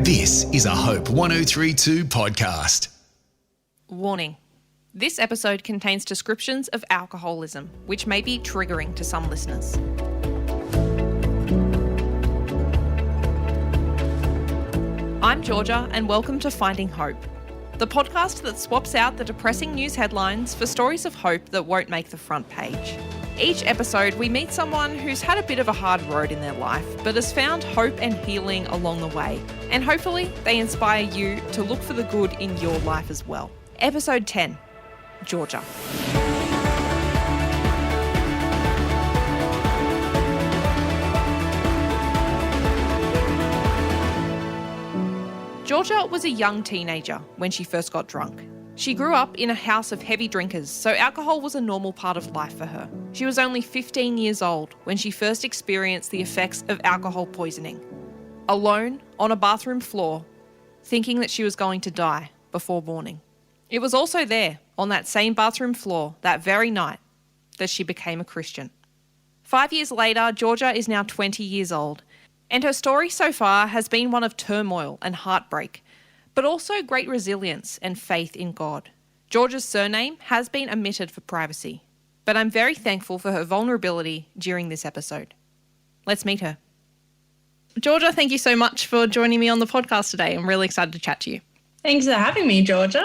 This is a Hope 1032 podcast. Warning. This episode contains descriptions of alcoholism, which may be triggering to some listeners. I'm Georgia, and welcome to Finding Hope, the podcast that swaps out the depressing news headlines for stories of hope that won't make the front page. Each episode, we meet someone who's had a bit of a hard road in their life, but has found hope and healing along the way. And hopefully, they inspire you to look for the good in your life as well. Episode 10, Georgia. Georgia was a young teenager when she first got drunk. She grew up in a house of heavy drinkers, so alcohol was a normal part of life for her. She was only 15 years old when she first experienced the effects of alcohol poisoning. Alone on a bathroom floor, thinking that she was going to die before morning. It was also there, on that same bathroom floor, that very night, that she became a Christian. 5 years later, Georgia is now 20 years old, and her story so far has been one of turmoil and heartbreak, but also great resilience and faith in God. Georgia's surname has been omitted for privacy, but I'm very thankful for her vulnerability during this episode. Let's meet her. Georgia, thank you so much for joining me on the podcast today. I'm really excited to chat to you. Thanks for having me, Georgia.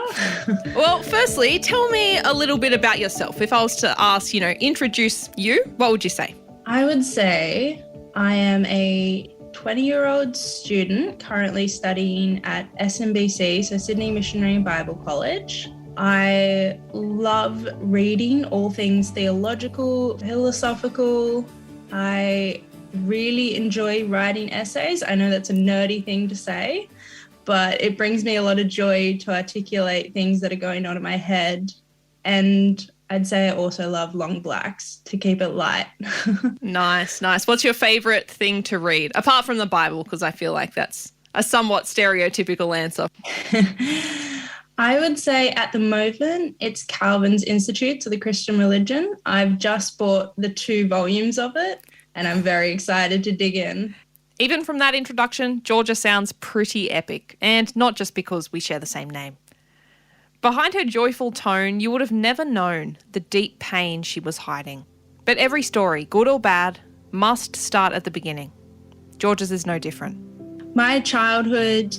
Well, firstly, tell me a little bit about yourself. If I was to ask, introduce you, what would you say? I would say I am a 20-year-old student currently studying at SMBC, so Sydney Missionary Bible College. I love reading all things theological, philosophical. I really enjoy writing essays. I know that's a nerdy thing to say, but it brings me a lot of joy to articulate things that are going on in my head. And I'd say I also love long blacks to keep it light. Nice. What's your favourite thing to read, apart from the Bible? Because I feel like that's a somewhat stereotypical answer. I would say at the moment it's Calvin's Institutes of the Christian Religion. I've just bought the 2 volumes of it and I'm very excited to dig in. Even from that introduction, Georgia sounds pretty epic, and not just because we share the same name. Behind her joyful tone, you would have never known the deep pain she was hiding. But every story, good or bad, must start at the beginning. Georgia's is no different. My childhood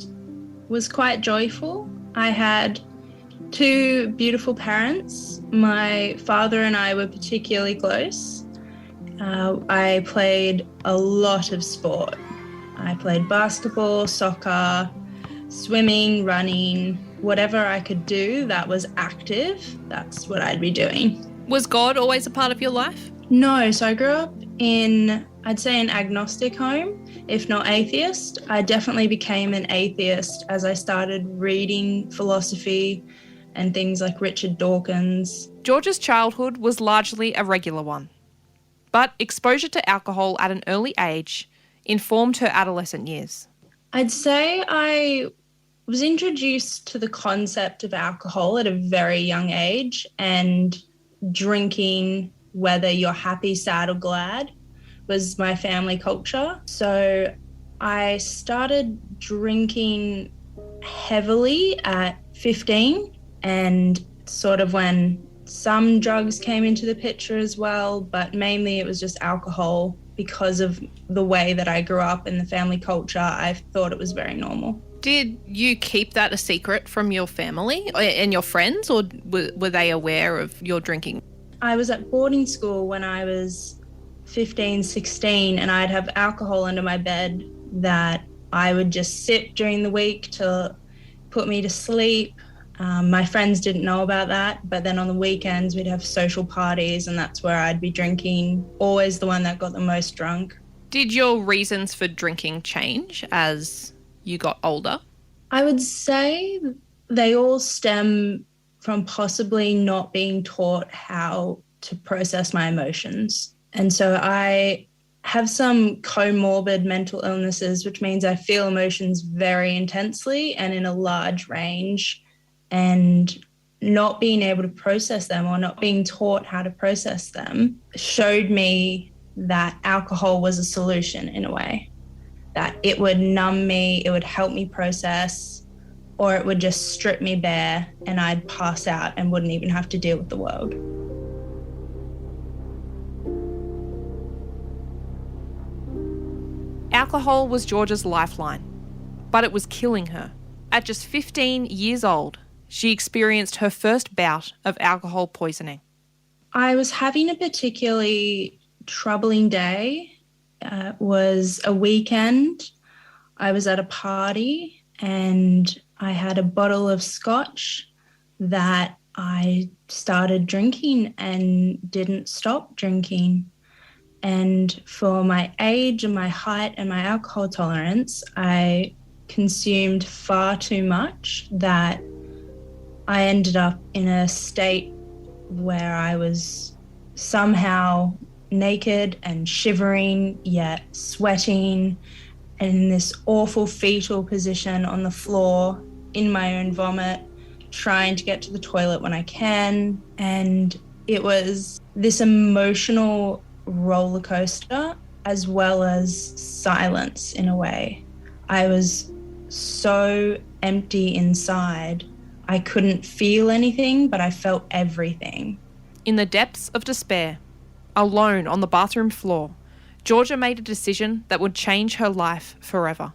was quite joyful. I had 2 beautiful parents. My father and I were particularly close. I played a lot of sport. I played basketball, soccer, swimming, running, whatever I could do that was active, that's what I'd be doing. Was God always a part of your life? No, so I grew up in, I'd say, an agnostic home, if not atheist. I definitely became an atheist as I started reading philosophy and things like Richard Dawkins. Georgia's childhood was largely a regular one, but exposure to alcohol at an early age informed her adolescent years. I'd say I was introduced to the concept of alcohol at a very young age, and drinking, whether you're happy, sad or glad, was my family culture. So I started drinking heavily at 15, and sort of when some drugs came into the picture as well, but mainly it was just alcohol. Because of the way that I grew up in the family culture, I thought it was very normal. Did you keep that a secret from your family and your friends, or were they aware of your drinking? I was at boarding school when I was 15, 16, and I'd have alcohol under my bed that I would just sip during the week to put me to sleep. My friends didn't know about that, but then on the weekends we'd have social parties and that's where I'd be drinking, always the one that got the most drunk. Did your reasons for drinking change as you got older? I would say they all stem from possibly not being taught how to process my emotions. And so I have some comorbid mental illnesses, which means I feel emotions very intensely and in a large range. And not being able to process them or not being taught how to process them showed me that alcohol was a solution in a way. that it would numb me, it would help me process, or it would just strip me bare and I'd pass out and wouldn't even have to deal with the world. Alcohol was Georgia's lifeline, but it was killing her. At just 15 years old, she experienced her first bout of alcohol poisoning. I was having a particularly troubling day. It was a weekend. I was at a party and I had a bottle of scotch that I started drinking and didn't stop drinking. And for my age and my height and my alcohol tolerance, I consumed far too much that I ended up in a state where I was somehow naked and shivering, yet sweating, and in this awful fetal position on the floor in my own vomit, trying to get to the toilet when I can. And it was this emotional roller coaster as well as silence in a way. I was so empty inside. I couldn't feel anything, but I felt everything. In the depths of despair, alone on the bathroom floor, Georgia made a decision that would change her life forever.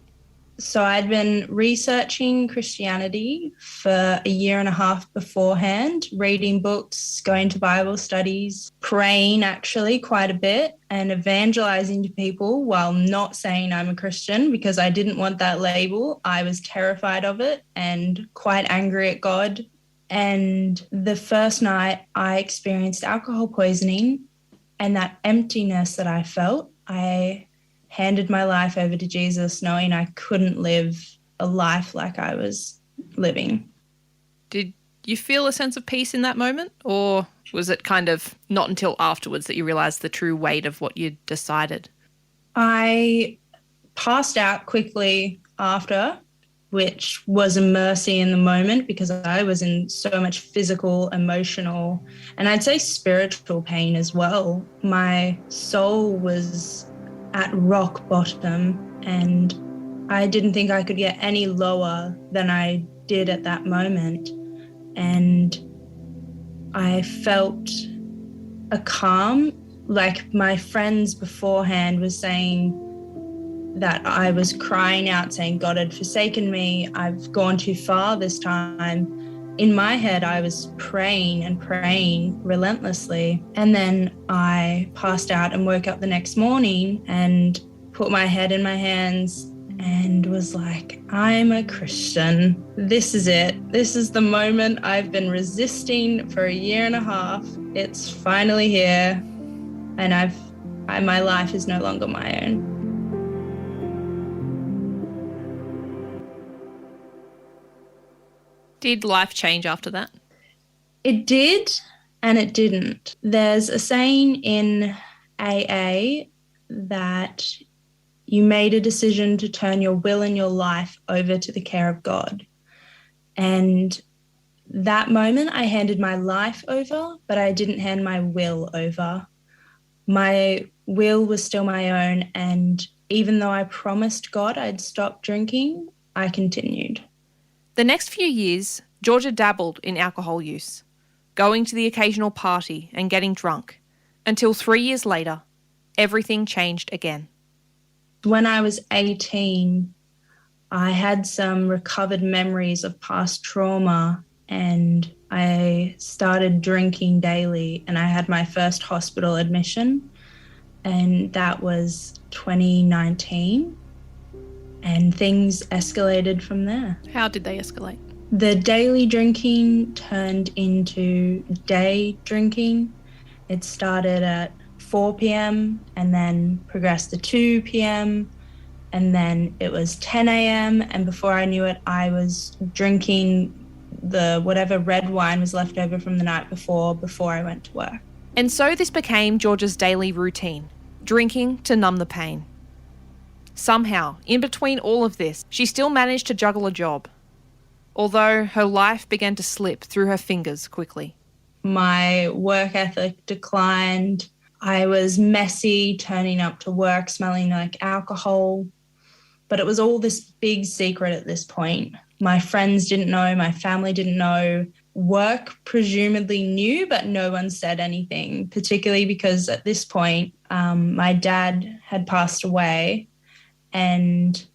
So I'd been researching Christianity for a year and a half beforehand, reading books, going to Bible studies, praying actually quite a bit, and evangelizing to people while not saying I'm a Christian because I didn't want that label. I was terrified of it and quite angry at God. And the first night I experienced alcohol poisoning, and that emptiness that I felt, I handed my life over to Jesus knowing I couldn't live a life like I was living. Did you feel a sense of peace in that moment, or was it kind of not until afterwards that you realised the true weight of what you'd decided? I passed out quickly after, which was a mercy in the moment because I was in so much physical, emotional, and I'd say spiritual pain as well. My soul was at rock bottom and I didn't think I could get any lower than I did at that moment. And I felt a calm, like my friends beforehand was saying that I was crying out saying God had forsaken me, I've gone too far this time. In my head, I was praying and praying relentlessly. And then I passed out and woke up the next morning and put my head in my hands and was like, I'm a Christian. This is it. This is the moment I've been resisting for a year and a half. It's finally here. And my life is no longer my own. Did life change after that? It did and it didn't. There's a saying in AA that you made a decision to turn your will and your life over to the care of God. And that moment I handed my life over, but I didn't hand my will over. My will was still my own, and even though I promised God I'd stop drinking, I continued. The next few years, Georgia dabbled in alcohol use, going to the occasional party and getting drunk, until 3 years later, everything changed again. When I was 18, I had some recovered memories of past trauma and I started drinking daily and I had my first hospital admission, and that was 2019. And things escalated from there. How did they escalate? The daily drinking turned into day drinking. It started at 4 p.m. and then progressed to 2 p.m. and then it was 10 a.m. and before I knew it, I was drinking the whatever red wine was left over from the night before I went to work. And so this became Georgia's daily routine, drinking to numb the pain. Somehow, in between all of this, she still managed to juggle a job, although her life began to slip through her fingers quickly. My work ethic declined. I was messy, turning up to work smelling like alcohol. But it was all this big secret at this point. My friends didn't know, my family didn't know, work presumably knew, but no one said anything, particularly because at this point, my dad had passed away, and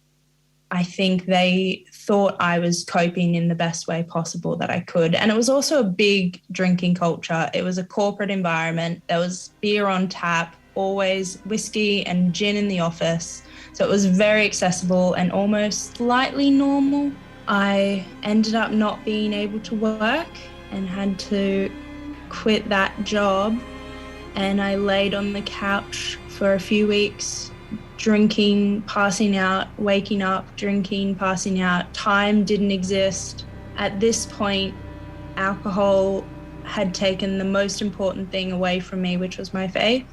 I think they thought I was coping in the best way possible that I could. And it was also a big drinking culture. It was a corporate environment. There was beer on tap, always whiskey and gin in the office. So it was very accessible and almost slightly normal. I ended up not being able to work and had to quit that job. And I laid on the couch for a few weeks, drinking, passing out, waking up, drinking, passing out. Time didn't exist. At this point, alcohol had taken the most important thing away from me, which was my faith.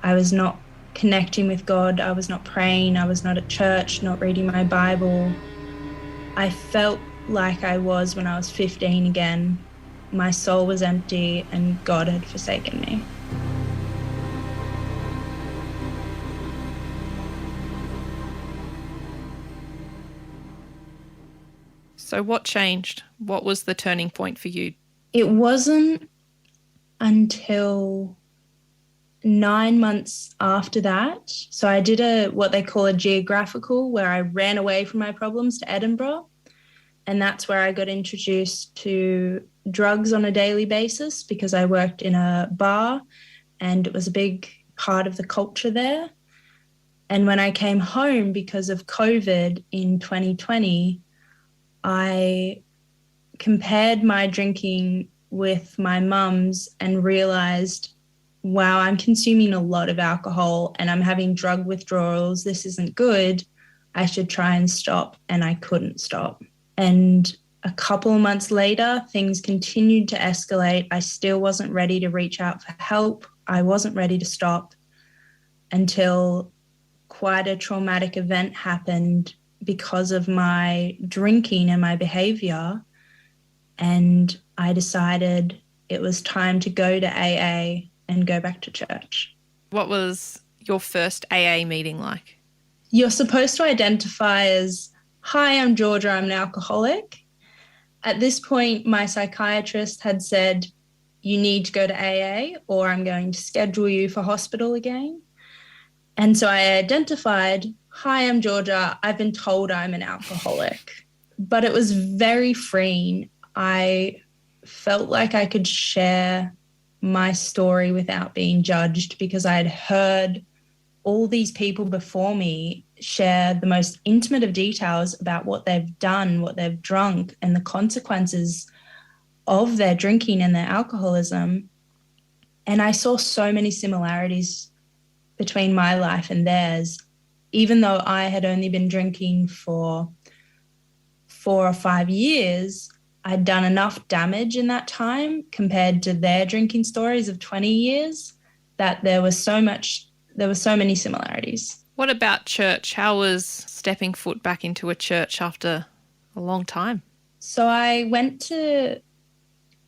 I was not connecting with God. I was not praying. I was not at church, not reading my Bible. I felt like I was when I was 15 again. My soul was empty and God had forsaken me. So what changed? What was the turning point for you? It wasn't until 9 months after that. So I did what they call a geographical, where I ran away from my problems to Edinburgh. And that's where I got introduced to drugs on a daily basis, because I worked in a bar and it was a big part of the culture there. And when I came home because of COVID in 2020, I compared my drinking with my mum's and realized, wow, I'm consuming a lot of alcohol and I'm having drug withdrawals. This isn't good. I should try and stop. And I couldn't stop. And a couple of months later, things continued to escalate. I still wasn't ready to reach out for help. I wasn't ready to stop until quite a traumatic event happened because of my drinking and my behavior. And I decided it was time to go to AA and go back to church. What was your first AA meeting like? You're supposed to identify as, hi, I'm Georgia, I'm an alcoholic. At this point, my psychiatrist had said, you need to go to AA or I'm going to schedule you for hospital again. And so I identified, hi, I'm Georgia, I've been told I'm an alcoholic. But it was very freeing. I felt like I could share my story without being judged, because I had heard all these people before me share the most intimate of details about what they've done, what they've drunk, and the consequences of their drinking and their alcoholism. And I saw so many similarities between my life and theirs, even though I had only been drinking for 4 or 5 years. I'd done enough damage in that time compared to their drinking stories of 20 years that there were so many similarities. What about church? How was stepping foot back into a church after a long time? So I went to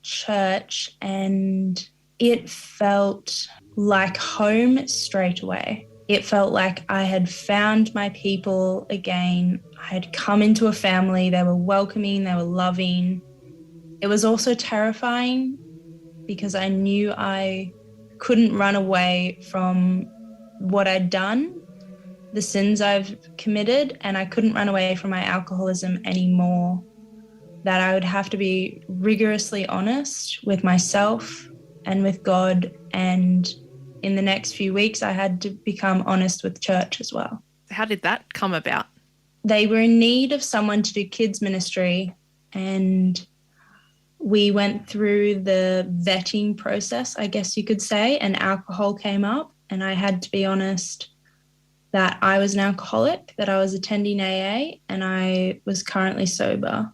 church and it felt like home straight away. It felt like I had found my people again. I had come into a family. They were welcoming, they were loving. It was also terrifying because I knew I couldn't run away from what I'd done, the sins I've committed, and I couldn't run away from my alcoholism anymore. That I would have to be rigorously honest with myself and with God. And in the next few weeks, I had to become honest with church as well. How did that come about? They were in need of someone to do kids ministry, and we went through the vetting process, I guess you could say, and alcohol came up, and I had to be honest that I was an alcoholic, that I was attending AA, and I was currently sober.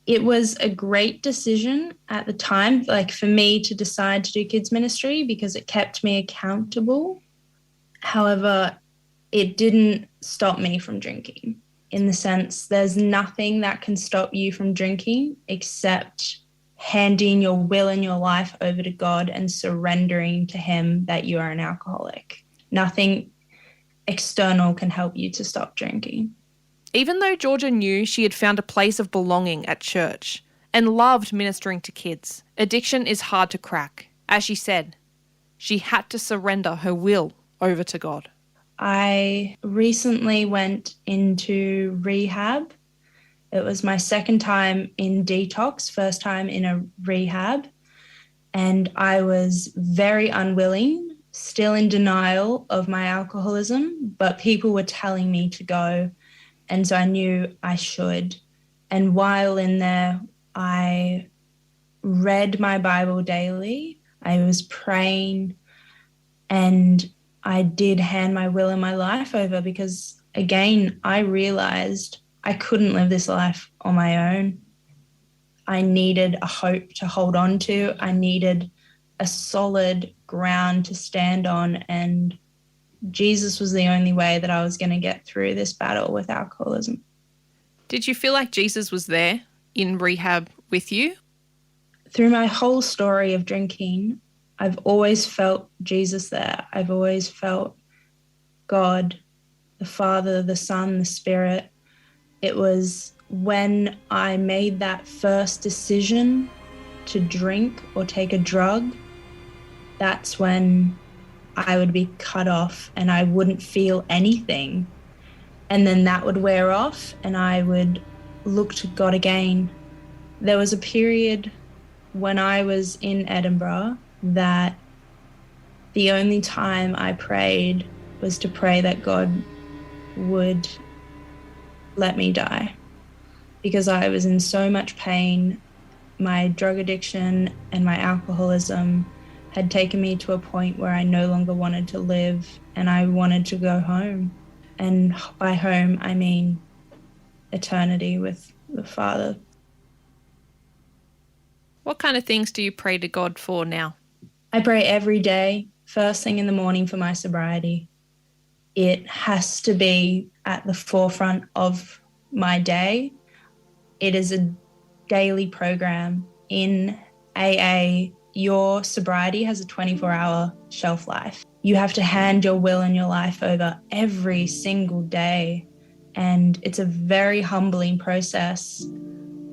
It was a great decision at the time, like for me to decide to do kids ministry, because it kept me accountable. However, it didn't stop me from drinking, in the sense there's nothing that can stop you from drinking except handing your will and your life over to God and surrendering to Him that you are an alcoholic. Nothing external can help you to stop drinking. Even though Georgia knew she had found a place of belonging at church and loved ministering to kids, addiction is hard to crack. As she said, she had to surrender her will over to God. I recently went into rehab. It was my second time in detox, first time in a rehab. And I was very unwilling, still in denial of my alcoholism, but people were telling me to go. And so I knew I should. And while in there, I read my Bible daily. I was praying, and I did hand my will and my life over because, again, I realized I couldn't live this life on my own. I needed a hope to hold on to. I needed a solid ground to stand on, and Jesus was the only way that I was going to get through this battle with alcoholism. Did you feel like Jesus was there in rehab with you? Through my whole story of drinking, I've always felt Jesus there. I've always felt God, the Father, the Son, the Spirit. It was when I made that first decision to drink or take a drug, that's when I would be cut off and I wouldn't feel anything. And then that would wear off and I would look to God again. There was a period when I was in Edinburgh that the only time I prayed was to pray that God would let me die, because I was in so much pain. My drug addiction and my alcoholism had taken me to a point where I no longer wanted to live and I wanted to go home. And by home, I mean eternity with the Father. What kind of things do you pray to God for now? I pray every day, first thing in the morning, for my sobriety. It has to be at the forefront of my day. It is a daily program. In AA, your sobriety has a 24-hour shelf life. You have to hand your will and your life over every single day. And it's a very humbling process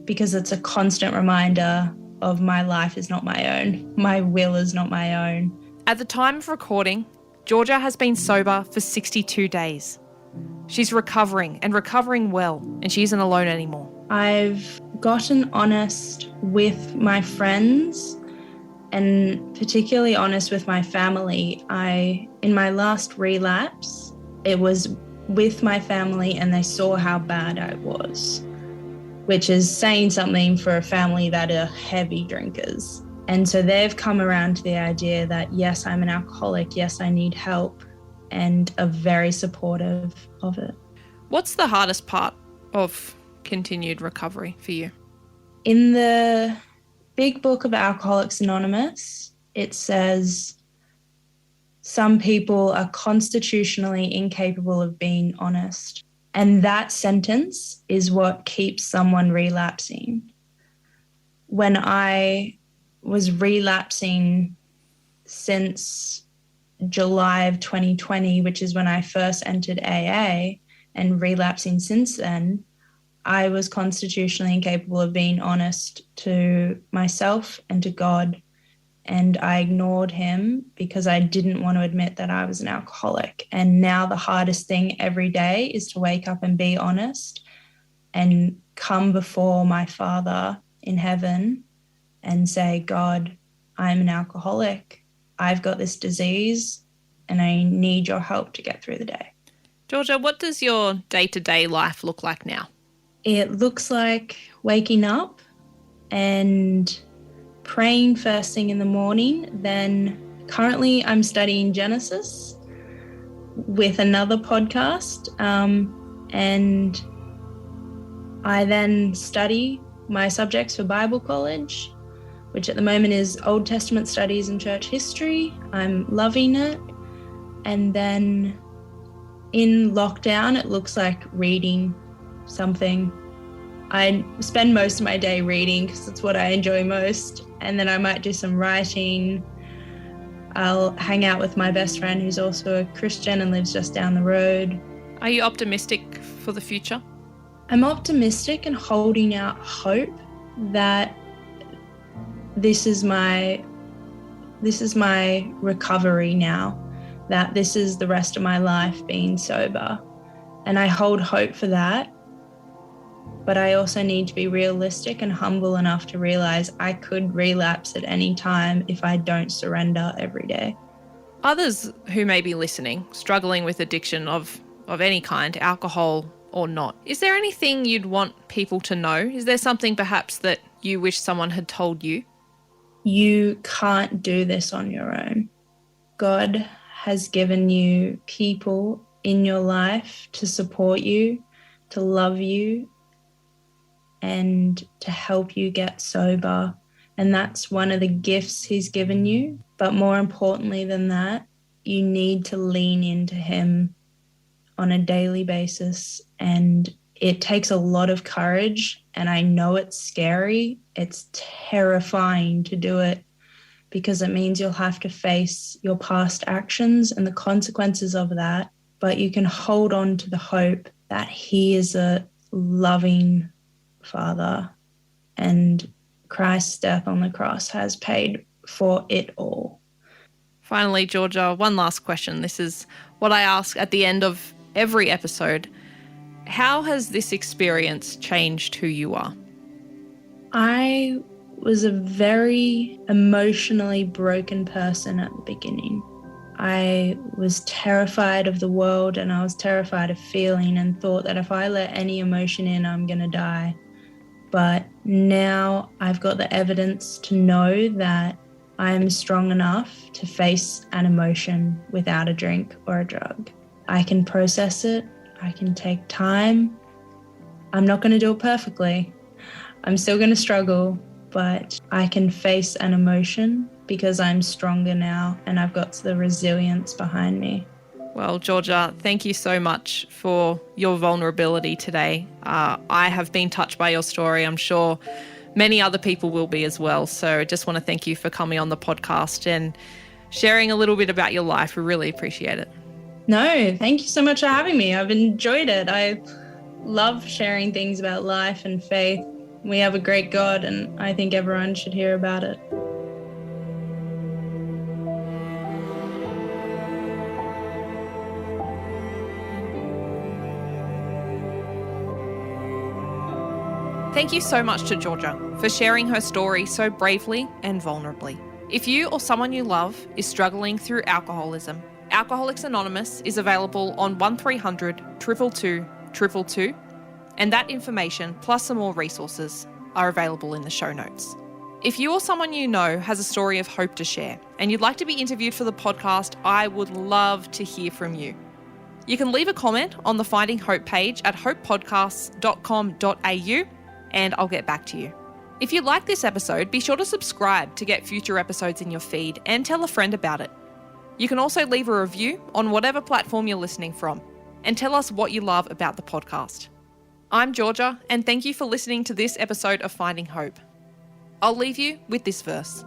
because it's a constant reminder of my life is not my own. My will is not my own. At the time of recording, Georgia has been sober for 62 days. She's recovering and recovering well, and she isn't alone anymore. I've gotten honest with my friends and particularly honest with my family. In my last relapse, it was with my family and they saw how bad I was, which is saying something for a family that are heavy drinkers. And so they've come around to the idea that, yes, I'm an alcoholic, yes, I need help, and are very supportive of it. What's the hardest part of continued recovery for you? In the big book of Alcoholics Anonymous, it says some people are constitutionally incapable of being honest. And that sentence is what keeps someone relapsing. When I was relapsing since July of 2020, which is when I first entered AA, and relapsing since then, I was constitutionally incapable of being honest to myself and to God. And I ignored him because I didn't want to admit that I was an alcoholic. And now the hardest thing every day is to wake up and be honest and come before my Father in heaven and say, God, I'm an alcoholic. I've got this disease and I need your help to get through the day. Georgia, what does your day-to-day life look like now? It looks like waking up and praying first thing in the morning. Then currently I'm studying Genesis with another podcast. And I then study my subjects for Bible college, which at the moment is Old Testament studies and church history. I'm loving it. And then in lockdown, it looks like reading something. I spend most of my day reading because it's what I enjoy most. And then I might do some writing. I'll hang out with my best friend who's also a Christian and lives just down the road. Are you optimistic for the future? I'm optimistic and holding out hope that this is my recovery now, that this is the rest of my life being sober. And I hold hope for that. But I also need to be realistic and humble enough to realize I could relapse at any time if I don't surrender every day. Others who may be listening, struggling with addiction of any kind, alcohol or not, is there anything you'd want people to know? Is there something perhaps that you wish someone had told you? You can't do this on your own. God has given you people in your life to support you, to love you, and to help you get sober. And that's one of the gifts He's given you. But more importantly than that, you need to lean into Him on a daily basis. And it takes a lot of courage. And I know it's scary. It's terrifying to do it because it means you'll have to face your past actions and the consequences of that. But you can hold on to the hope that He is a loving Father, and Christ's death on the cross has paid for it all. Finally, Georgia, one last question. This is what I ask at the end of every episode. How has this experience changed who you are? I was a very emotionally broken person at the beginning. I was terrified of the world and I was terrified of feeling and thought that if I let any emotion in, I'm going to die. But now I've got the evidence to know that I'm strong enough to face an emotion without a drink or a drug. I can process it. I can take time. I'm not going to do it perfectly. I'm still going to struggle, but I can face an emotion because I'm stronger now and I've got the resilience behind me. Well, Georgia, thank you so much for your vulnerability today. I have been touched by your story. I'm sure many other people will be as well. So I just want to thank you for coming on the podcast and sharing a little bit about your life. We really appreciate it. No, thank you so much for having me. I've enjoyed it. I love sharing things about life and faith. We have a great God and I think everyone should hear about it. Thank you so much to Georgia for sharing her story so bravely and vulnerably. If you or someone you love is struggling through alcoholism, Alcoholics Anonymous is available on 1300 222 222, and that information plus some more resources are available in the show notes. If you or someone you know has a story of hope to share and you'd like to be interviewed for the podcast, I would love to hear from you. You can leave a comment on the Finding Hope page at hopepodcasts.com.au and I'll get back to you. If you like this episode, be sure to subscribe to get future episodes in your feed and tell a friend about it. You can also leave a review on whatever platform you're listening from and tell us what you love about the podcast. I'm Georgia, and thank you for listening to this episode of Finding Hope. I'll leave you with this verse.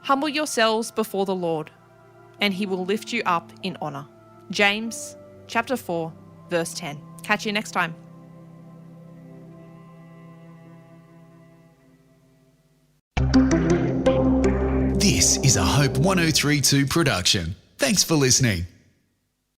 Humble yourselves before the Lord, and He will lift you up in honour. James chapter 4, verse 10. Catch you next time. This is a Hope 1032 production. Thanks for listening.